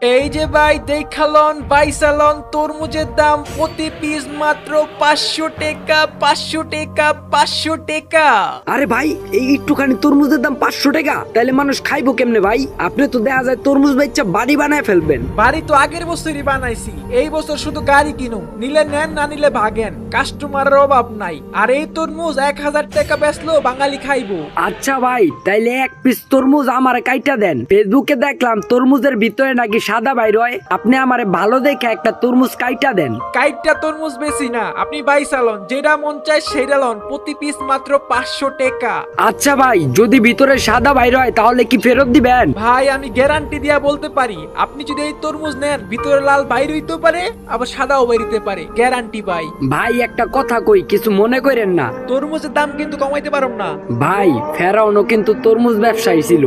এই যে ভাই দেখালন বাইসালন তরমুজের দাম প্রতি পিস মাত্র 500 টাকা 500 টাকা 500 টাকা। আরে ভাই এই একটুখানি তরমুজের দাম 500 টাকা, তাহলে মানুষ খাইবো কেমনে ভাই? আপনি তো দেখা যায় তরমুজ বেচা বাড়ি বানায় ফেলবেন। বাড়ি তো আগের বছরই বানাইছি, এই বছর শুধু গাড়ি কিনুম, নিলে নেন না নিলে ভাগেন, কাস্টমারের অভাব নাই। আর এই তরমুজ 1000 টাকা বেচলো বাঙালি খাইবো। আচ্ছা ভাই, তাইলে এক পিস তরমুজ আমারে কাইটা দেন। ফেসবুকে দেখলাম তরমুজের ভিতরে নাকি সাদা বাইর হয়, আপনি আমারে ভালো দেখে একটা তরমুজ কাইটা দেন। কাইটটা তরমুজ বেশি না, আপনি বাইসালন যেটা মন চায় সেটা লন, প্রতি পিস মাত্র 500 টাকা। আচ্ছা ভাই, যদি ভিতরে সাদা বাইর হয় তাহলে কি ফেরত দিবেন? ভাই আমি গ্যারান্টি দিয়া বলতে পারি, আপনি যদি এই তরমুজ নেন ভিতরে লাল বাইর হইতে পারে আবার সাদাও বেরিতে পারে, গ্যারান্টি ভাই। ভাই একটা কথা কই, কিছু মনে করেন না। তরমুজের দাম কিন্তু কমাইতে পারব না। ভাই ফেরাউনও কিন্তু তরমুজ ব্যবসায়ী ছিল।